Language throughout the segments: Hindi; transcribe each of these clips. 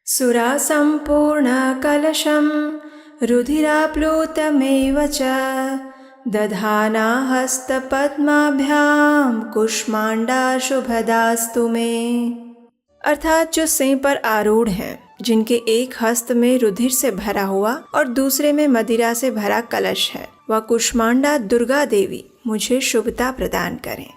सुरा सम्पूर्णकलशं रुधिराप्लुतमेव च दधाना हस्तपद्माभ्यां कुष्मांडा शुभदास्तु मे। अर्थात जो सिंह पर आरूढ़ हैं, जिनके एक हस्त में रुधिर से भरा हुआ और दूसरे में मदिरा से भरा कलश है, वह कुष्मांडा दुर्गा देवी मुझे शुभता प्रदान करें।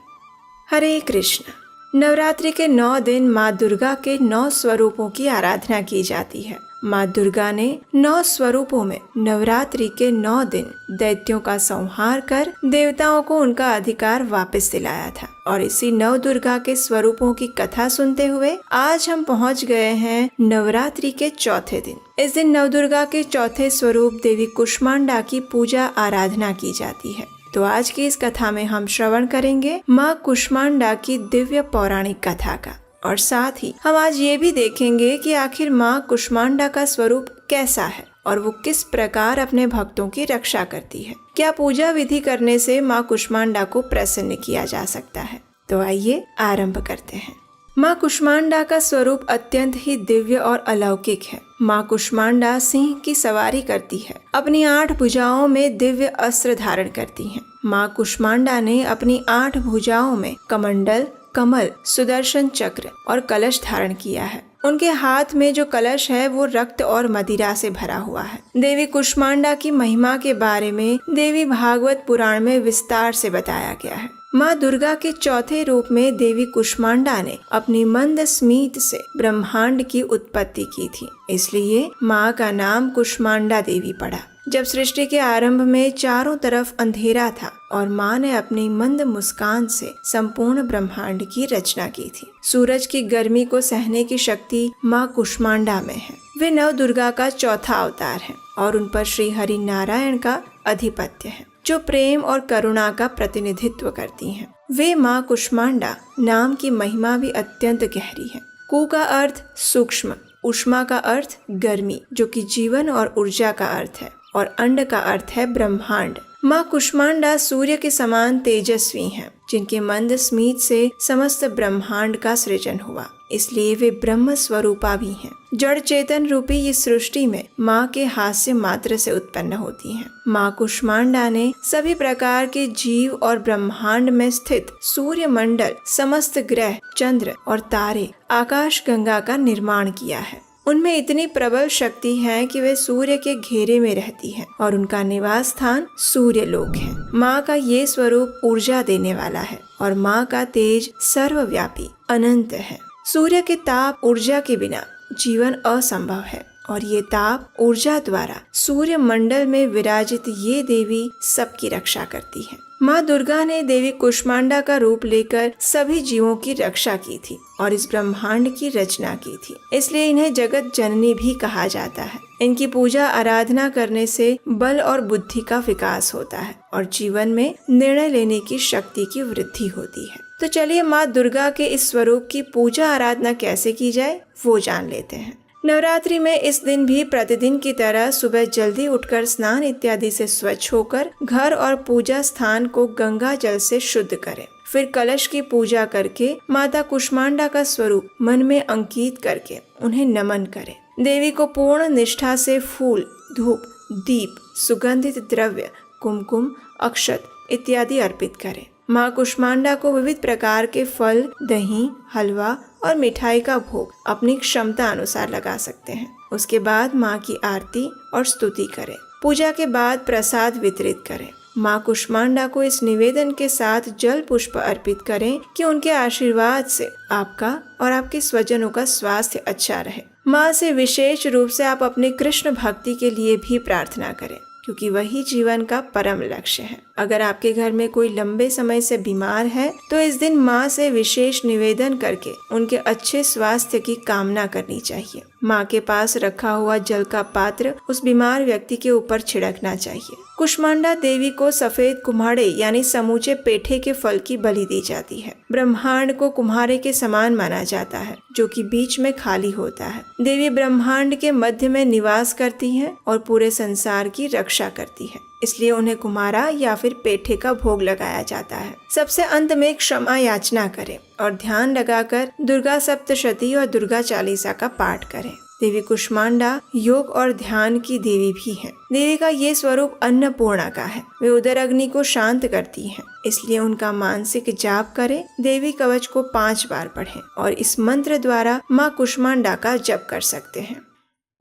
हरे कृष्ण। नवरात्रि के 9 दिन माँ दुर्गा के 9 स्वरूपों की आराधना की जाती है। माँ दुर्गा ने 9 स्वरूपों में नवरात्रि के 9 दिन दैत्यों का संहार कर देवताओं को उनका अधिकार वापस दिलाया था। और इसी नव दुर्गा के स्वरूपों की कथा सुनते हुए आज हम पहुँच गए हैं नवरात्रि के चौथे दिन। इस दिन नवदुर्गा के चौथे स्वरूप देवी कुष्मांडा की पूजा आराधना की जाती है। तो आज की इस कथा में हम श्रवण करेंगे माँ कुष्मांडा की दिव्य पौराणिक कथा का, और साथ ही हम आज ये भी देखेंगे कि आखिर माँ कुष्मांडा का स्वरूप कैसा है और वो किस प्रकार अपने भक्तों की रक्षा करती है। क्या पूजा विधि करने से माँ कुष्मांडा को प्रसन्न किया जा सकता है? तो आइए आरंभ करते हैं। माँ कुष्मांडा का स्वरूप अत्यंत ही दिव्य और अलौकिक है। माँ कुष्मांडा सिंह की सवारी करती है, अपनी 8 भुजाओं में दिव्य अस्त्र धारण करती हैं। माँ कुष्मांडा ने अपनी 8 भुजाओं में कमंडल, कमल, सुदर्शन चक्र और कलश धारण किया है। उनके हाथ में जो कलश है वो रक्त और मदिरा से भरा हुआ है। देवी कुष्मांडा की महिमा के बारे में देवी भागवत पुराण में विस्तार से बताया गया है। माँ दुर्गा के चौथे रूप में देवी कुष्मांडा ने अपनी मंद स्मित से ब्रह्मांड की उत्पत्ति की थी, इसलिए माँ का नाम कुष्मांडा देवी पड़ा। जब सृष्टि के आरंभ में चारों तरफ अंधेरा था और माँ ने अपनी मंद मुस्कान से संपूर्ण ब्रह्मांड की रचना की थी। सूरज की गर्मी को सहने की शक्ति माँ कुष्मांडा में है। वे नव दुर्गा का चौथा अवतार है और उन पर श्री हरि नारायण का अधिपत्य है, जो प्रेम और करुणा का प्रतिनिधित्व करती हैं। वे माँ कुष्मांडा नाम की महिमा भी अत्यंत गहरी है। कु का अर्थ सूक्ष्म, उष्मा का अर्थ गर्मी, जो कि जीवन और ऊर्जा का अर्थ है, और अंड का अर्थ है ब्रह्मांड। माँ कुष्मांडा सूर्य के समान तेजस्वी हैं, जिनके मंद स्मित से समस्त ब्रह्मांड का सृजन हुआ, इसलिए वे ब्रह्म स्वरूपा भी हैं। जड़ चेतन रूपी इस सृष्टि में माँ के हास्य मात्र से उत्पन्न होती हैं। माँ कुष्मांडा ने सभी प्रकार के जीव और ब्रह्मांड में स्थित सूर्य मंडल, समस्त ग्रह, चंद्र और तारे, आकाश गंगा का निर्माण किया है। उनमें इतनी प्रबल शक्ति है कि वे सूर्य के घेरे में रहती हैं और उनका निवास स्थान सूर्य लोक है। माँ का ये स्वरूप ऊर्जा देने वाला है और माँ का तेज सर्वव्यापी अनंत है। सूर्य के ताप ऊर्जा के बिना जीवन असंभव है, और ये ताप ऊर्जा द्वारा सूर्य मंडल में विराजित ये देवी सबकी रक्षा करती है। माँ दुर्गा ने देवी कुष्मांडा का रूप लेकर सभी जीवों की रक्षा की थी और इस ब्रह्मांड की रचना की थी, इसलिए इन्हें जगत जननी भी कहा जाता है। इनकी पूजा आराधना करने से बल और बुद्धि का विकास होता है और जीवन में निर्णय लेने की शक्ति की वृद्धि होती है। तो चलिए माँ दुर्गा के इस स्वरूप की पूजा आराधना कैसे की जाए वो जान लेते हैं। नवरात्रि में इस दिन भी प्रतिदिन की तरह सुबह जल्दी उठकर स्नान इत्यादि से स्वच्छ होकर घर और पूजा स्थान को गंगा जल से शुद्ध करें। फिर कलश की पूजा करके माता कुष्मांडा का स्वरूप मन में अंकित करके उन्हें नमन करें। देवी को पूर्ण निष्ठा से फूल, धूप, दीप, सुगंधित द्रव्य, कुमकुम, अक्षत इत्यादि अर्पित करें। माँ कुष्मांडा को विविध प्रकार के फल, दही, हलवा और मिठाई का भोग अपनी क्षमता अनुसार लगा सकते हैं। उसके बाद माँ की आरती और स्तुति करें। पूजा के बाद प्रसाद वितरित करें। माँ कुष्मांडा को इस निवेदन के साथ जल पुष्प अर्पित करें कि उनके आशीर्वाद से आपका और आपके स्वजनों का स्वास्थ्य अच्छा रहे। माँ से विशेष रूप से आप अपने कृष्ण भक्ति के लिए भी प्रार्थना करें, क्योंकि वही जीवन का परम लक्ष्य है। अगर आपके घर में कोई लंबे समय से बीमार है तो इस दिन माँ से विशेष निवेदन करके उनके अच्छे स्वास्थ्य की कामना करनी चाहिए। माँ के पास रखा हुआ जल का पात्र उस बीमार व्यक्ति के ऊपर छिड़कना चाहिए। कुष्मांडा देवी को सफेद कुम्हाड़े यानी समूचे पेठे के फल की बलि दी जाती है। ब्रह्मांड को कुम्हारे के समान माना जाता है, जो कि बीच में खाली होता है। देवी ब्रह्मांड के मध्य में निवास करती है और पूरे संसार की रक्षा करती है, इसलिए उन्हें कुम्हारा या फिर पेठे का भोग लगाया जाता है। सबसे अंत में क्षमा याचना करें और ध्यान लगाकर दुर्गा सप्तशती और दुर्गा चालीसा का पाठ करें। देवी कुष्मांडा योग और ध्यान की देवी भी हैं। देवी का ये स्वरूप अन्नपूर्णा का है। वे उदर अग्नि को शांत करती हैं, इसलिए उनका मानसिक जाप करें। देवी कवच को 5 बार पढ़ें और इस मंत्र द्वारा माँ कुष्मांडा का जप कर सकते हैं।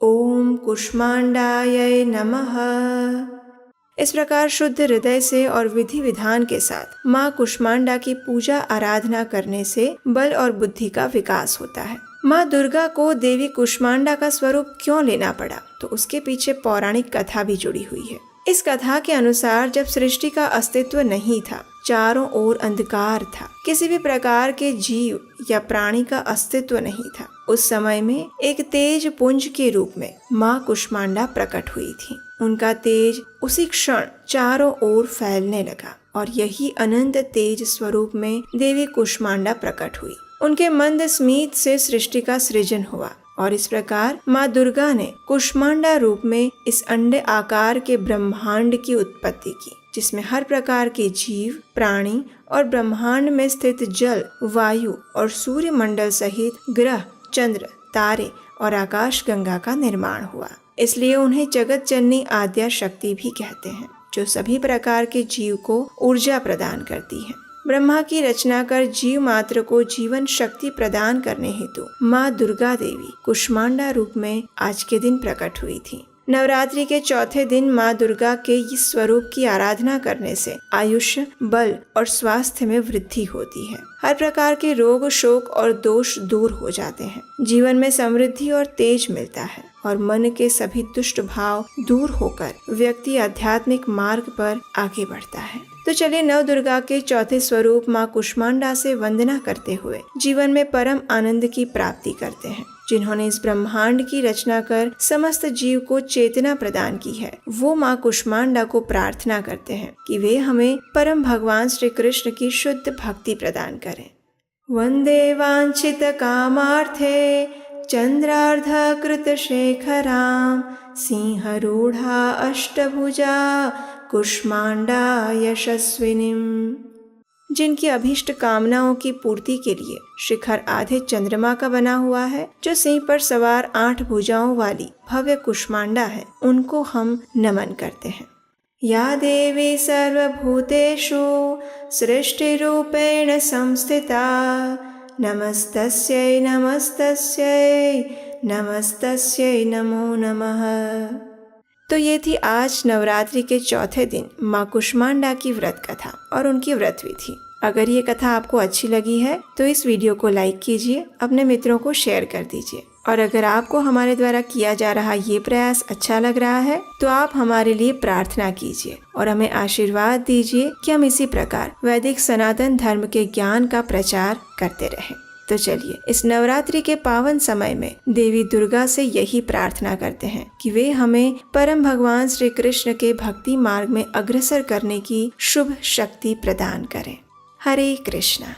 ओम कुष्मांडाय नमः। इस प्रकार शुद्ध हृदय से और विधि विधान के साथ माँ कुष्मांडा की पूजा आराधना करने से बल और बुद्धि का विकास होता है। माँ दुर्गा को देवी कुष्मांडा का स्वरूप क्यों लेना पड़ा, तो उसके पीछे पौराणिक कथा भी जुड़ी हुई है। इस कथा के अनुसार जब सृष्टि का अस्तित्व नहीं था, चारों ओर अंधकार था, किसी भी प्रकार के जीव या प्राणी का अस्तित्व नहीं था, उस समय में एक तेज पुंज के रूप में माँ कुष्मांडा प्रकट हुई थी। उनका तेज उसी क्षण चारों ओर फैलने लगा और यही अनंत तेज स्वरूप में देवी कुष्मांडा प्रकट हुई। उनके मंद स्मित से सृष्टि का सृजन हुआ और इस प्रकार माँ दुर्गा ने कुष्मांडा रूप में इस अंडे आकार के ब्रह्मांड की उत्पत्ति की, जिसमें हर प्रकार के जीव, प्राणी और ब्रह्मांड में स्थित जल, वायु और सूर्य मंडल सहित ग्रह, चंद्र, तारे और आकाश गंगा का निर्माण हुआ। इसलिए उन्हें जगत जननी आद्या शक्ति भी कहते हैं, जो सभी प्रकार के जीव को ऊर्जा प्रदान करती है। ब्रह्मा की रचना कर जीव मात्र को जीवन शक्ति प्रदान करने हेतु माँ दुर्गा देवी कुष्मांडा रूप में आज के दिन प्रकट हुई थी। नवरात्रि के चौथे दिन माँ दुर्गा के इस स्वरूप की आराधना करने से आयुष्य, बल और स्वास्थ्य में वृद्धि होती है। हर प्रकार के रोग, शोक और दोष दूर हो जाते हैं। जीवन में समृद्धि और तेज मिलता है और मन के सभी दुष्ट भाव दूर होकर व्यक्ति आध्यात्मिक मार्ग पर आगे बढ़ता है। तो चलिए नव दुर्गा के चौथे स्वरूप माँ कुष्मांडा से वंदना करते हुए जीवन में परम आनंद की प्राप्ति करते हैं। जिन्होंने इस ब्रह्मांड की रचना कर समस्त जीव को चेतना प्रदान की है, वो माँ कुष्मांडा को प्रार्थना करते हैं कि वे हमें परम भगवान श्री कृष्ण की शुद्ध भक्ति प्रदान करें। वंदे वांछित कामार्थे चंद्रार्ध कृत शेखराम सिंहरूढ़ा अष्टभुजा कुष्मांडा यशस्विनीम। जिनकी अभीष्ट कामनाओं की पूर्ति के लिए शिखर आधे चंद्रमा का बना हुआ है, जो सिंह पर सवार 8 भुजाओं वाली भव्य कुष्मांडा है, उनको हम नमन करते हैं। या देवी सर्वभूतेषु सृष्टिरूपेण संस्थिता नमस्तस्यै नमस्तस्यै नमस्तस्यै नमो नमः। तो ये थी आज नवरात्रि के चौथे दिन माँ कुष्मांडा की व्रत कथा और उनकी व्रत विधि। अगर ये कथा आपको अच्छी लगी है तो इस वीडियो को लाइक कीजिए, अपने मित्रों को शेयर कर दीजिए। और अगर आपको हमारे द्वारा किया जा रहा ये प्रयास अच्छा लग रहा है तो आप हमारे लिए प्रार्थना कीजिए और हमें आशीर्वाद दीजिए कि हम इसी प्रकार वैदिक सनातन धर्म के ज्ञान का प्रचार करते रहें। तो चलिए इस नवरात्रि के पावन समय में देवी दुर्गा से यही प्रार्थना करते हैं कि वे हमें परम भगवान श्री कृष्ण के भक्ति मार्ग में अग्रसर करने की शुभ शक्ति प्रदान करें। हरे कृष्णा।